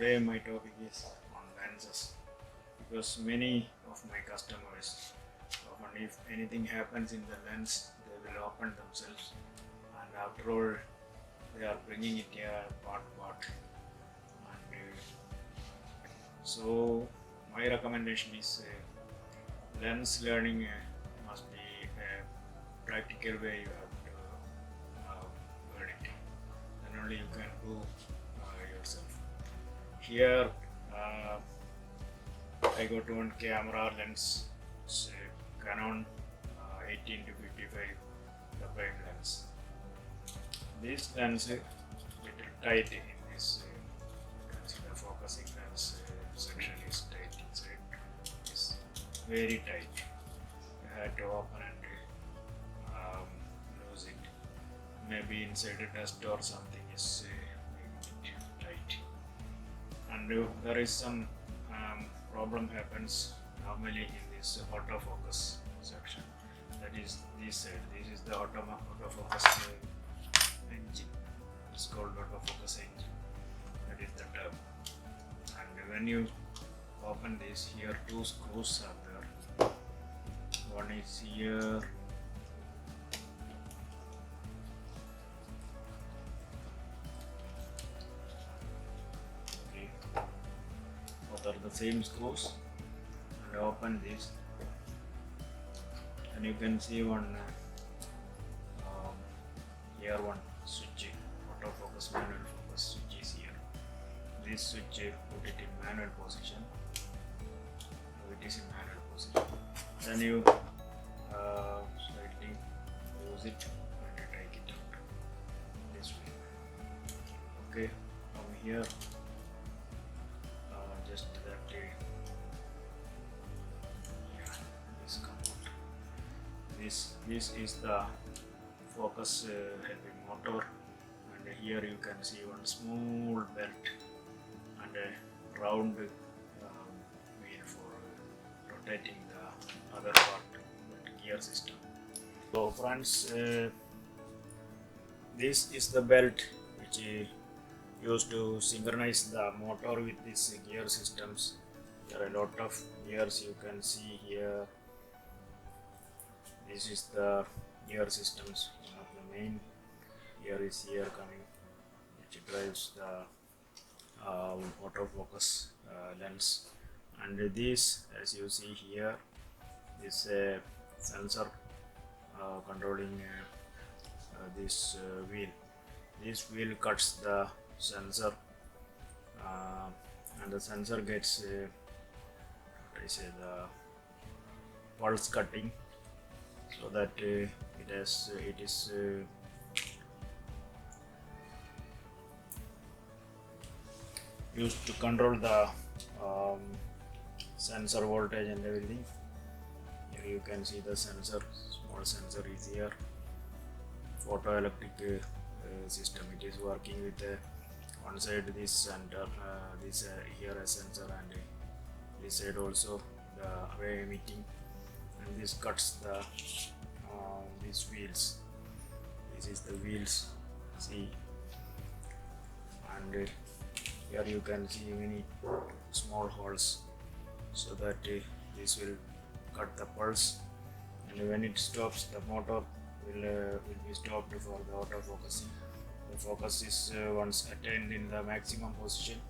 Today my topic is on lenses because many of my customers often if anything happens in the lens they will open themselves, and after all they are bringing it here part and so my recommendation is lens learning must be a practical way you have to learn it, then only you can do yourself. Here I got one camera lens, it's a Canon 18 to 55 the prime lens. This lens is little tight in this the focusing lens section is tight inside. It's very tight. I had to open and lose it. Maybe inside a dust or something is making it tight. And there is some problem happens normally in this autofocus section. That is this side. This is the autofocus engine. It's called autofocus engine. That is the term. And when you open this, here two screws are there. One is here. Okay. Both are the same screws. And open this, and you can see one here one switch, autofocus manual focus switch is here. This switch put it in manual position. It is in manual position. Then you slightly close it and take it out this way. Okay, from here just that this come out. This is the focus helping motor, and here you can see one small belt and a round wheel for rotating the other part, the gear system. So friends, this is the belt which is used to synchronize the motor with these gear systems. There are a lot of gears you can see here. This is the gear systems. One of the main gear is here coming, which drives the autofocus lens. And this, as you see here, is a sensor controlling this wheel. This wheel cuts the sensor, and the sensor gets what I say, the pulse cutting, so that it is used to control the sensor voltage and everything. Here you can see the sensor, small sensor is here. Photoelectric system. It is working with one side this center, this here a sensor, and this side also the array emitting, and this cuts the these wheels. This is the wheels, see, and here you can see many small holes, so that this will cut the pulse, and when it stops the motor will be stopped for the autofocusing. The focus is once attained in the maximum position,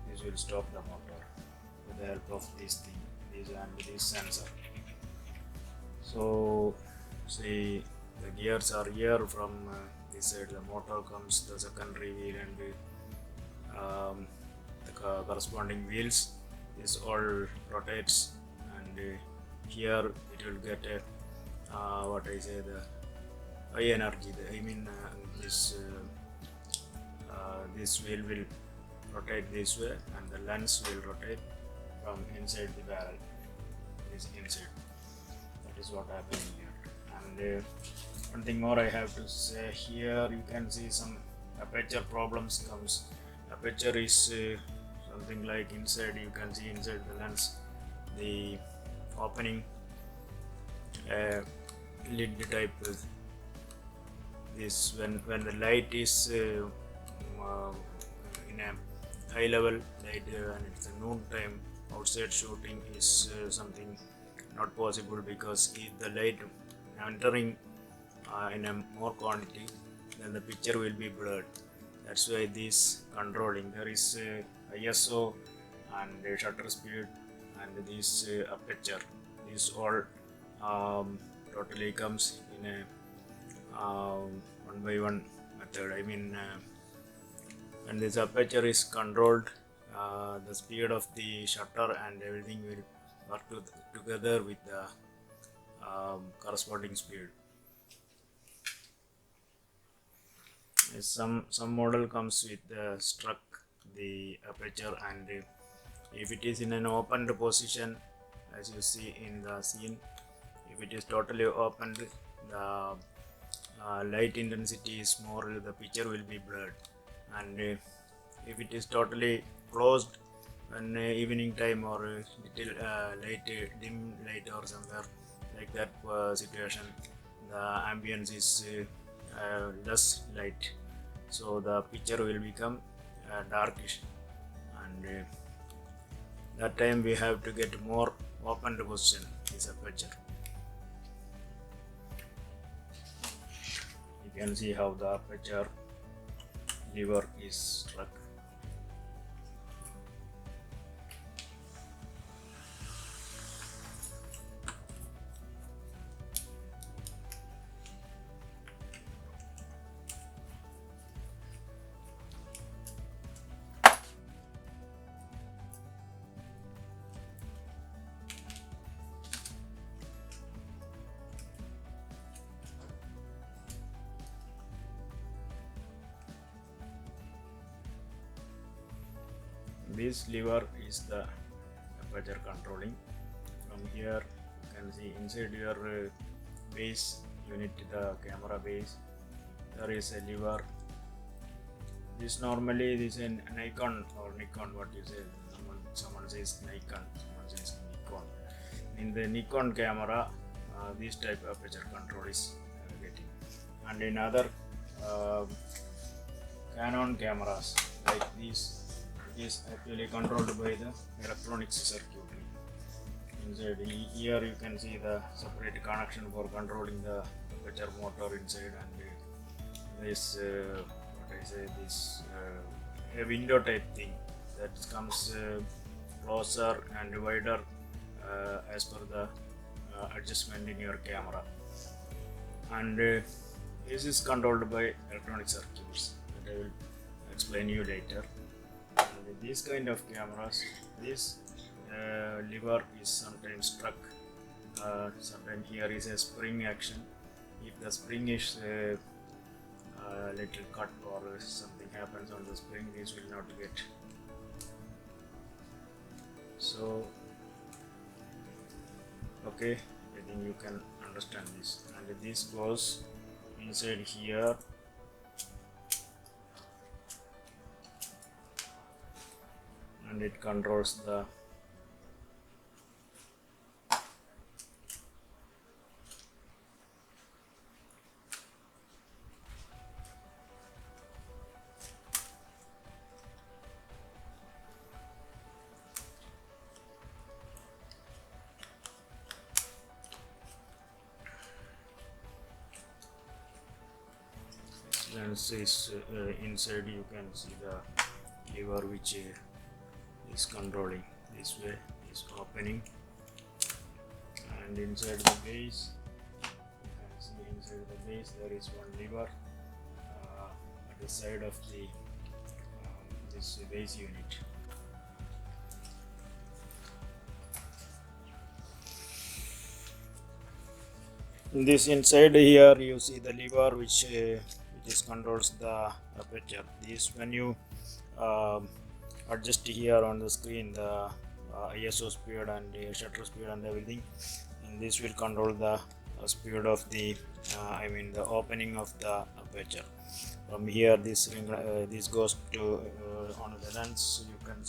this will stop the motor with the help of this thing, this sensor. So see, the gears are here. From this side the motor comes, the secondary wheel, and the corresponding wheels. This all rotates, and here it will get a what I say, the high energy. This wheel will rotate this way, and the lens will rotate from inside the barrel. This inside. That is what happening here. And one thing more I have to say here, you can see some aperture problems comes. Aperture is something like inside. You can see inside the lens, the opening lid type. This when the light is in a high level light and it's a noon time, outside shooting is something not possible, because if the light entering in a more quantity, then the picture will be blurred. That's why this controlling, there is ISO and shutter speed and this aperture, this all totally comes in a one by one method. I mean, when this aperture is controlled, the speed of the shutter and everything will work together with the corresponding speed. Some model comes with struck the aperture, and if it is in an opened position, as you see in the scene, if it is totally opened, the light intensity is more, the picture will be blurred. And if it is totally closed, when evening time or little light, dim light or somewhere like that situation, the ambience is less light, so the picture will become darkish, and that time we have to get more opened position, this aperture. You can see how the aperture lever is struck. This lever is the aperture controlling. From here you can see inside your base unit, the camera base, there is a lever. This normally this is a Nikon or Nikon, what you say, someone says Nikon, someone says Nikon. In the Nikon camera, this type of aperture control is getting, and in other Canon cameras like this, is actually controlled by the electronics circuitry. Inside here you can see the separate connection for controlling the aperture motor inside, and this what I say, this a window type thing that comes closer and wider as per the adjustment in your camera, and this is controlled by electronic circuits that I will explain you later. And these kind of cameras, this lever is sometimes struck, sometimes here is a spring action. If the spring is little cut or something happens on the spring, this will not get. So okay, I think you can understand this, and this goes inside here. And it controls the lens is inside. You can see the lever which is controlling this way, is opening, and inside the base you can see inside the base there is one lever at the side of the this base unit. In this inside here you see the lever which controls the aperture. This when you adjust here on the screen the ISO speed and shutter speed and everything, and this will control the speed of the I mean the opening of the aperture. From here this this goes to on the lens. You can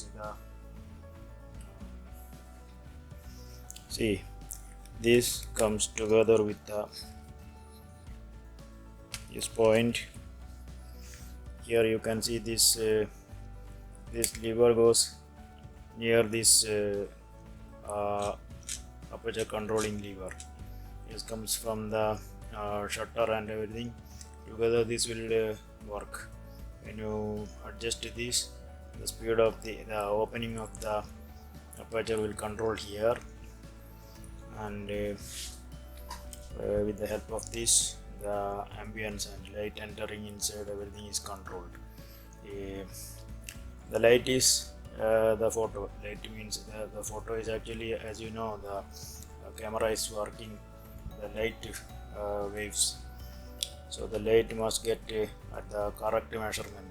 see this comes together with this point. Here you can see this this lever goes near this aperture controlling lever. This comes from the shutter and everything. Together this will work. When you adjust this, the speed of the opening of the aperture will control here, and with the help of this, the ambience and light entering inside, everything is controlled. The light is the photo. Light means the photo is actually, as you know, the camera is working the light waves. So the light must get at the correct measurement.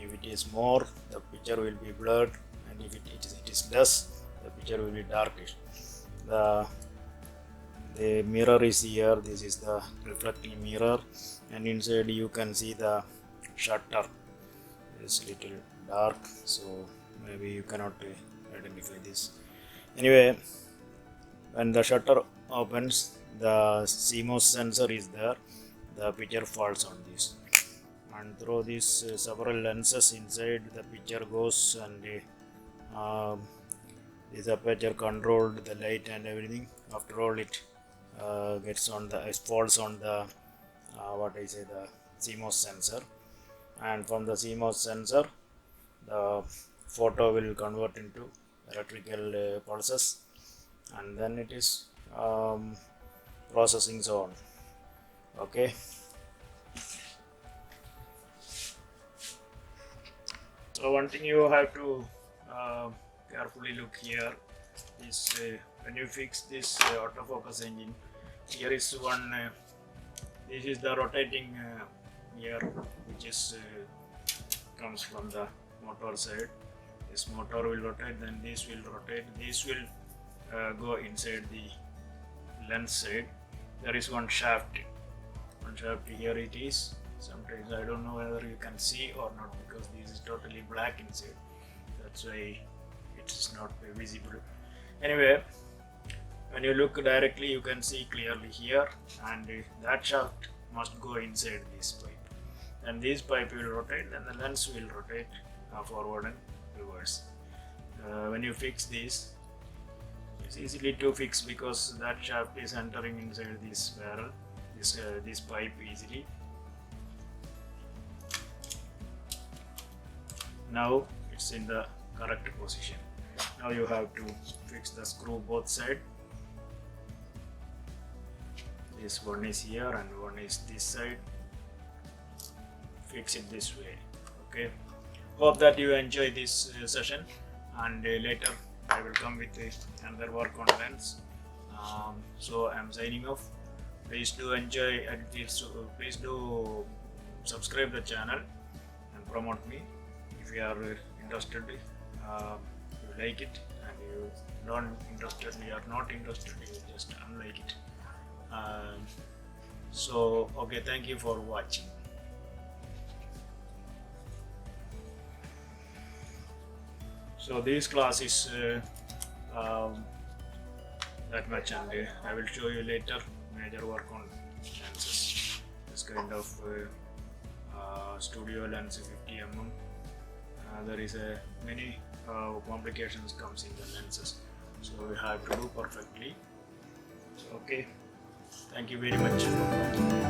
If it is more, the picture will be blurred, and if it is less, the picture will be darkish. The mirror is here. This is the reflecting mirror, and inside you can see the shutter. It's little dark, so maybe you cannot identify this. Anyway, when the shutter opens, the CMOS sensor is there. The picture falls on this, and through these several lenses inside, the picture goes, and this aperture controlled the light and everything. After all, it falls on the the CMOS sensor, and from the CMOS sensor, the photo will convert into electrical pulses, and then it is processing zone. Okay. So one thing you have to carefully look here is when you fix this autofocus engine, here is one. This is the rotating gear, which is comes from the motor side. This motor will rotate, then this will rotate. This will go inside the lens side. There is one shaft. One shaft here it is. Sometimes I don't know whether you can see or not, because this is totally black inside. That's why it is not visible. Anyway, when you look directly, you can see clearly here, and that shaft must go inside this pipe. And this pipe will rotate, and the lens will rotate forward and reverse. When you fix this, it's easily to fix because that shaft is entering inside this barrel, this pipe easily. Now it's in the correct position. Now you have to fix the screw both sides. This one is here and one is this side. Fix it this way. Okay. Hope that you enjoy this session, and later I will come with another work on lens. So I'm signing off. Please do enjoy and please do subscribe the channel and promote me. If you are interested, you like it, and you are not interested, you just unlike it. So okay, thank you for watching. So this class is that much, and I will show you later major work on lenses. This kind of studio lens 50mm. There is many complications comes in the lenses, so we have to do perfectly. Okay, thank you very much for watching.